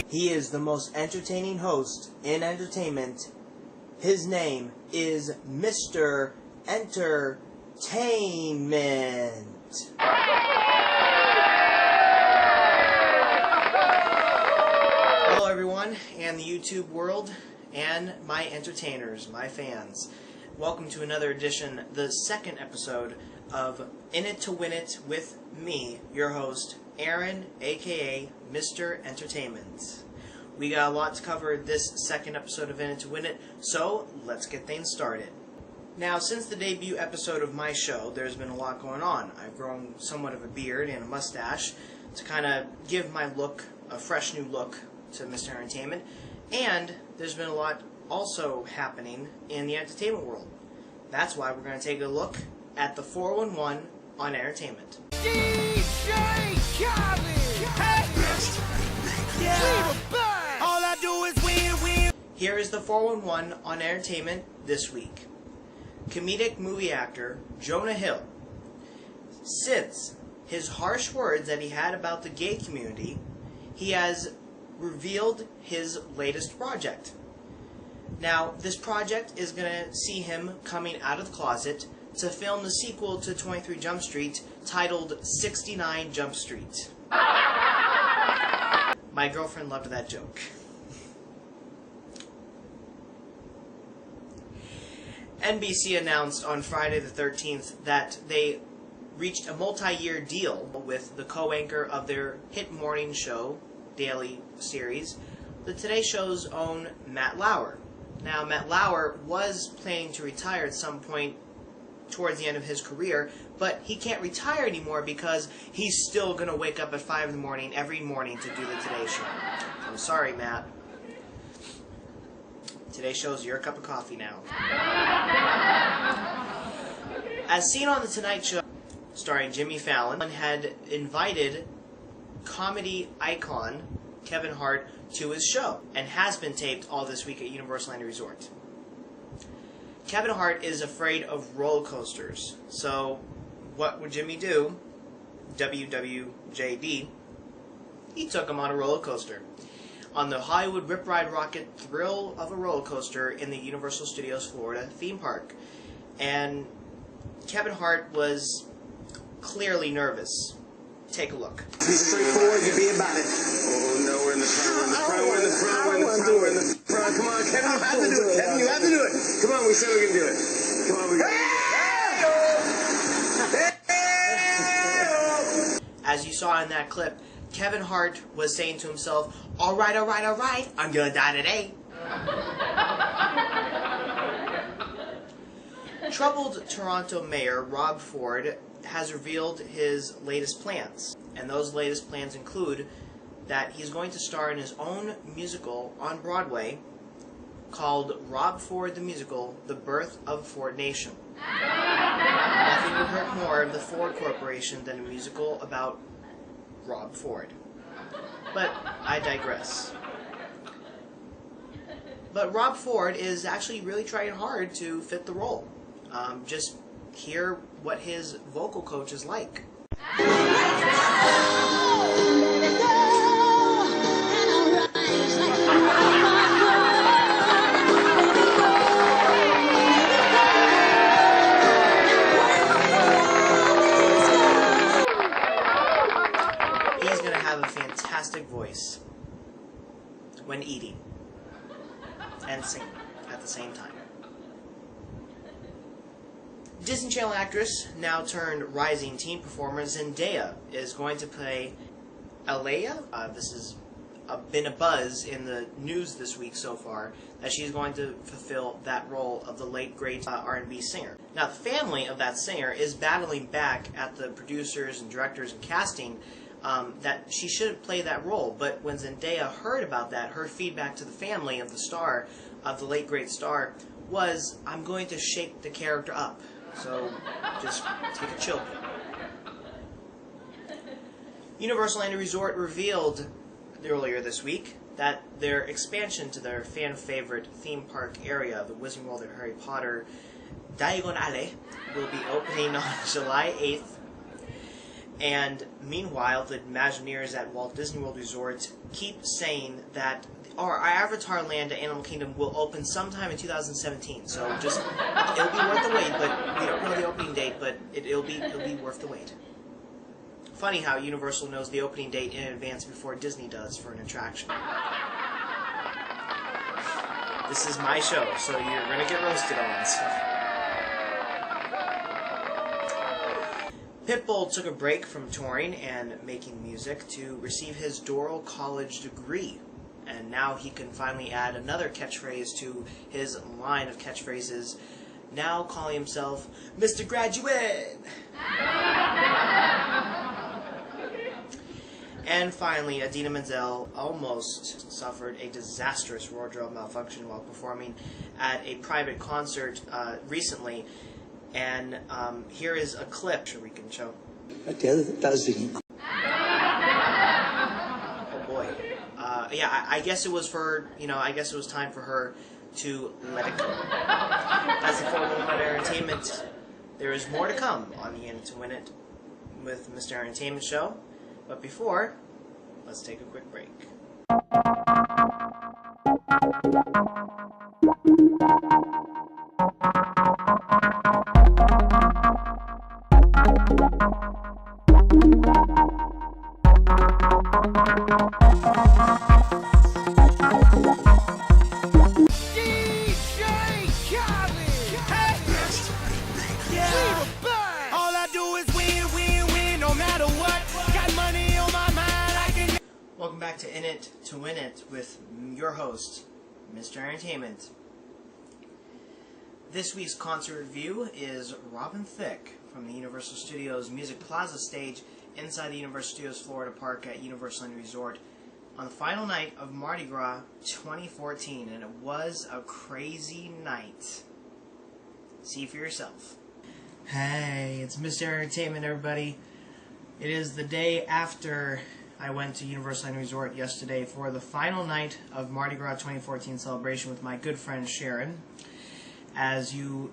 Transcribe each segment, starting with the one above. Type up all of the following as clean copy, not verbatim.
He is the most entertaining host in entertainment. His name is Mr. Entertainment. Hello everyone, and the YouTube world, and my entertainers, my fans. Welcome to another edition, the second episode of In It to Win It with me, your host, Aaron, aka Mr. Entertainment. We got a lot to cover this second episode of In It to Win It, so let's get things started. Now, since the debut episode of my show, there's been a lot going on. I've grown somewhat of a beard and a mustache to kind of give my look a fresh new look to Mr. Entertainment, and there's been a lot also happening in the entertainment world. That's why we're going to take a look at the 411 on entertainment. DJ Khaled! Yeah. All I do is win. Here is the 411 on entertainment this week. Comedic movie actor Jonah Hill. Since his harsh words that he had about the gay community, he has revealed his latest project. Now, this project is going to see him coming out of the closet to film the sequel to 23 Jump Street titled 69 Jump Street. My girlfriend loved that joke. NBC announced on Friday the 13th that they reached a multi-year deal with the co-anchor of their hit morning show, daily series, the Today Show's own Matt Lauer. Now, Matt Lauer was planning to retire at some point towards the end of his career, but he can't retire anymore because he's still going to wake up at 5 in the morning every morning to do the Today Show. I'm sorry, Matt. Today Show's your cup of coffee now. As seen on The Tonight Show, starring Jimmy Fallon, had invited comedy icon Kevin Hart to his show, and has been taped all this week at Universal Land Resort. Kevin Hart is afraid of roller coasters, so what would Jimmy do? WWJD. He took him on a roller coaster. On the Hollywood Rip Ride Rocket thrill of a roller coaster in the Universal Studios Florida theme park. And Kevin Hart was clearly nervous. Take a look. Be straightforward, you be about it. Oh no, we're in the front, we're in the front. Come on, Kevin, you have to do it. Kevin, you have to do it. Come on, we said we can do it. Come on, we can. As you saw in that clip, Kevin Hart was saying to himself, all right, I'm gonna die today. Troubled Toronto Mayor Rob Ford has revealed his latest plans, and those latest plans include that he's going to star in his own musical on Broadway called Rob Ford the Musical, The Birth of Ford Nation. Nothing would hurt more of the Ford Corporation than a musical about Rob Ford. But I digress. But Rob Ford is actually really trying hard to fit the role. Just hear what his vocal coach is like. He's going to have a fantastic voice when eating and singing at the same time. Disney Channel actress, now turned rising teen performer, Zendaya is going to play Alea. This has been a buzz in the news this week so far, that she's going to fulfill that role of the late great R&B singer. Now, the family of that singer is battling back at the producers and directors and casting that she shouldn't play that role. But when Zendaya heard about that, her feedback to the family of the star, of the late great star, was, I'm going to shake the character up. So, just take a chill pill. Universal Land Resort revealed earlier this week that their expansion to their fan-favorite theme park area, the Wizarding World of Harry Potter, Diagon Alley, will be opening on July 8th. And meanwhile, the Imagineers at Walt Disney World Resort keep saying that our Avatar Land at Animal Kingdom will open sometime in 2017. So just, it'll be worth the wait, but we don't know the opening date, but it'll be worth the wait. Funny how Universal knows the opening date in advance before Disney does for an attraction. This is my show, so you're gonna get roasted on. Pitbull took a break from touring and making music to receive his Doral College degree. And now he can finally add another catchphrase to his line of catchphrases, now calling himself Mr. Graduate! And finally, Idina Menzel almost suffered a disastrous wardrobe malfunction while performing at a private concert recently. And here is a clip we can show. Oh boy. Yeah, I guess it was for, I guess it was time for her to let it go. That's the full Woman Entertainment. There is more to come on the In It to Win It with Mr. Entertainment Show. But before, let's take a quick break. Welcome back to In It to Win It with your host, Mr. Entertainment. This week's concert review is Robin Thicke from the Universal Studios Music Plaza stage inside the Universal Studios Florida Park at Universal Land Resort on the final night of Mardi Gras 2014, and it was a crazy night. See for yourself. Hey, it's Mr. Entertainment, everybody. It is the day after I went to Universal Land Resort yesterday for the final night of Mardi Gras 2014 celebration with my good friend Sharon. As you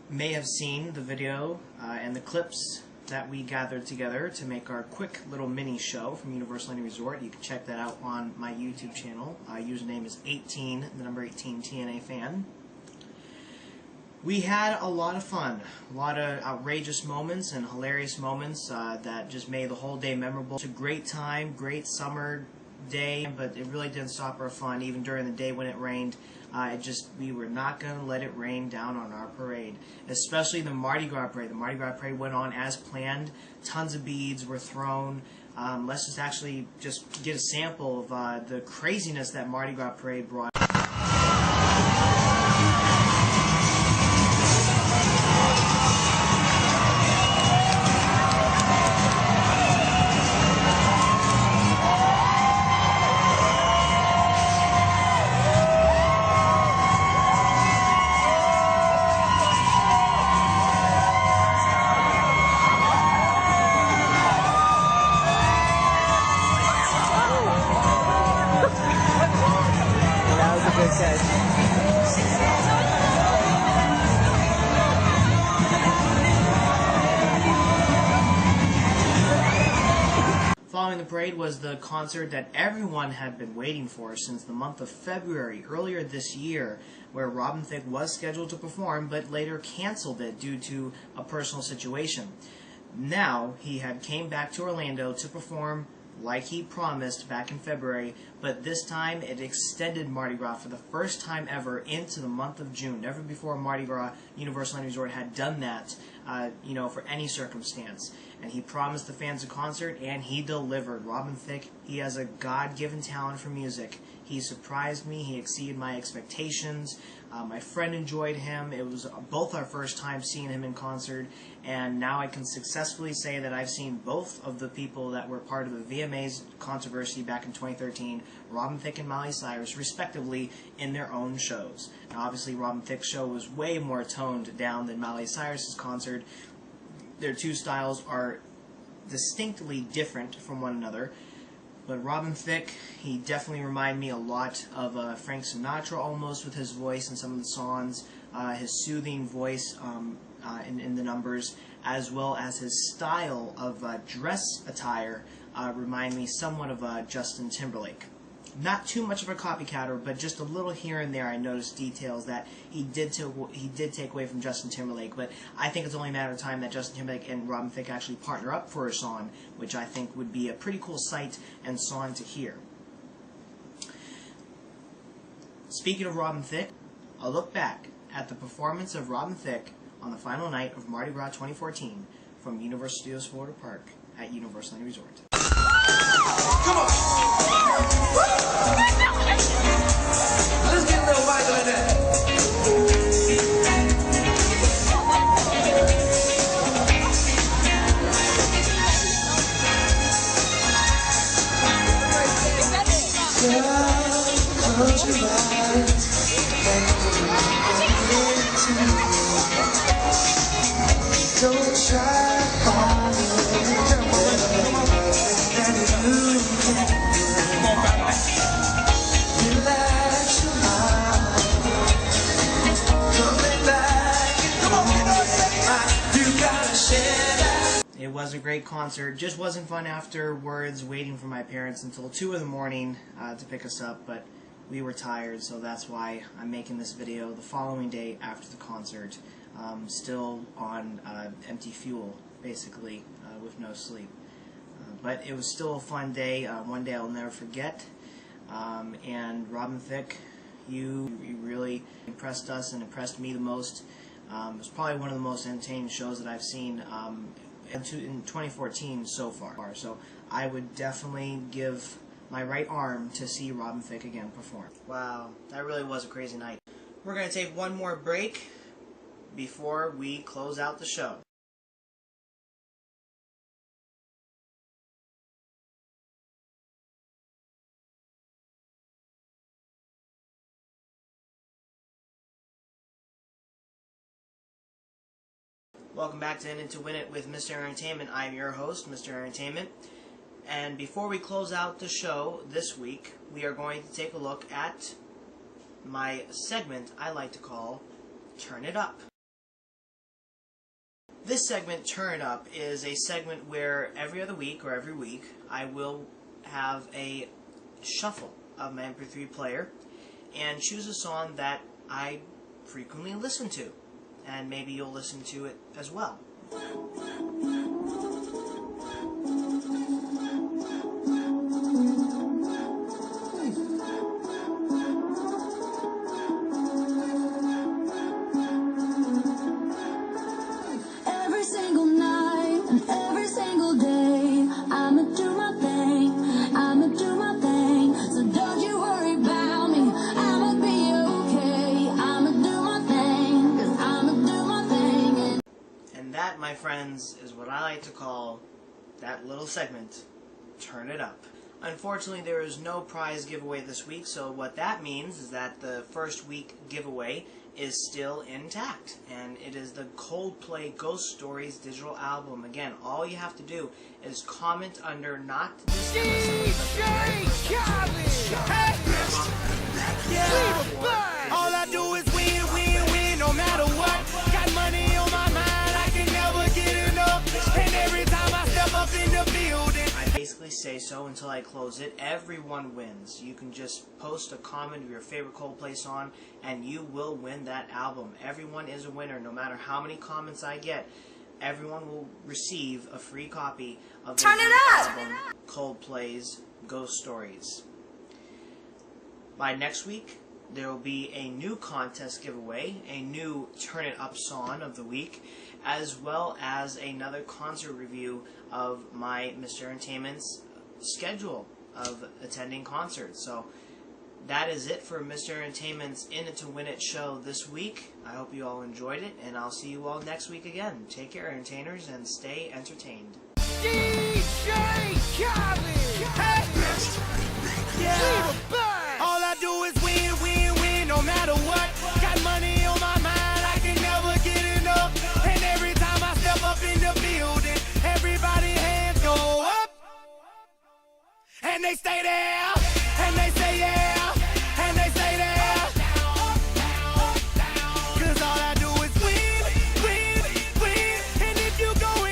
may have seen the video and the clips that we gathered together to make our quick little mini show from Universal Land Resort. You can check that out on my YouTube channel. Username is 18, the number 18 TNA fan. We had a lot of fun, a lot of outrageous moments and hilarious moments that just made the whole day memorable. It's a great time, great summer day, but it really didn't stop our fun even during the day when it rained. We were not going to let it rain down on our parade, especially the Mardi Gras parade. The Mardi Gras parade went on as planned. Tons of beads were thrown. Let's just actually just get a sample of the craziness that Mardi Gras parade brought. Following the parade was the concert that everyone had been waiting for since the month of February earlier this year, where Robin Thicke was scheduled to perform but later canceled it due to a personal situation. Now he had came back to Orlando to perform like he promised back in February, but this time it extended Mardi Gras for the first time ever into the month of June. Never before Mardi Gras Universal Land Resort had done that, for any circumstance. And he promised the fans a concert, and he delivered. Robin Thicke, he has a God-given talent for music. He surprised me. He exceeded my expectations. My friend enjoyed him. It was both our first time seeing him in concert, and now I can successfully say that I've seen both of the people that were part of the VMA's controversy back in 2013, Robin Thicke and Miley Cyrus, respectively, in their own shows. Now, obviously, Robin Thicke's show was way more toned down than Miley Cyrus's concert. Their two styles are distinctly different from one another. But Robin Thicke, he definitely reminded me a lot of Frank Sinatra almost with his voice and some of the songs. His soothing voice in the numbers, as well as his style of dress attire remind me somewhat of Justin Timberlake. Not too much of a copycatter, but just a little here and there I noticed details that he did take away from Justin Timberlake, but I think it's only a matter of time that Justin Timberlake and Robin Thicke actually partner up for a song, which I think would be a pretty cool sight and song to hear. Speaking of Robin Thicke, a look back at the performance of Robin Thicke on the final night of Mardi Gras 2014 from Universal Studios Florida Park at Universal Land Resort. Come on. Let's get a little wiser than that. Close your eyes. Don't try It was a great concert. Just wasn't fun afterwards, waiting for my parents until 2 in the morning to pick us up, but we were tired, so that's why I'm making this video the following day after the concert, still on empty fuel, basically, with no sleep. But it was still a fun day, one day I'll never forget, and Robin Thicke, you really impressed us and impressed me the most. It was probably one of the most entertaining shows that I've seen in 2014 so far. So I would definitely give my right arm to see Robin Thicke again perform. Wow, that really was a crazy night. We're going to take one more break before we close out the show. Welcome back to In It to Win It with Mr. Entertainment. I'm your host, Mr. Entertainment. And before we close out the show this week, we are going to take a look at my segment I like to call Turn It Up. This segment, Turn It Up, is a segment where every other week or every week I will have a shuffle of my MP3 player and choose a song that I frequently listen to. And maybe you'll listen to it as well. Every single night and every single day, I'ma do my thing, I'ma do my thing. So don't you worry about me, I'ma be okay. I'ma do my thing, 'cause I'ma do my thing. And that, my friends, is what I like to call that little segment, Turn It Up. Unfortunately, there is no prize giveaway this week, so what that means is that the first week giveaway is still intact, and it is the Coldplay Ghost Stories digital album. Again, all you have to do is comment under not this episode, All I do is win, win, win, no matter what. Got money on my mind, I can never get enough. And every time I step up in the building, I basically say so until I close it. Everyone wins. You can just post a comment of your favorite Coldplay song, and you will win that album. Everyone is a winner, no matter how many comments I get. Everyone will receive a free copy of the album, Coldplay's Ghost Stories. By next week, there will be a new contest giveaway, a new Turn It Up song of the week, as well as another concert review of my Mr. Entertainment's schedule of attending concerts. So that is it for Mr. Entertainment's In It to Win It show this week. I hope you all enjoyed it, and I'll see you all next week again. Take care, entertainers, and stay entertained. DJ Khaled. Hey. Yeah. All I do is win, win, win, no matter what. Got money on my mind, I can never get enough. And every time I step up in the building, everybody hands go up, and they stay there.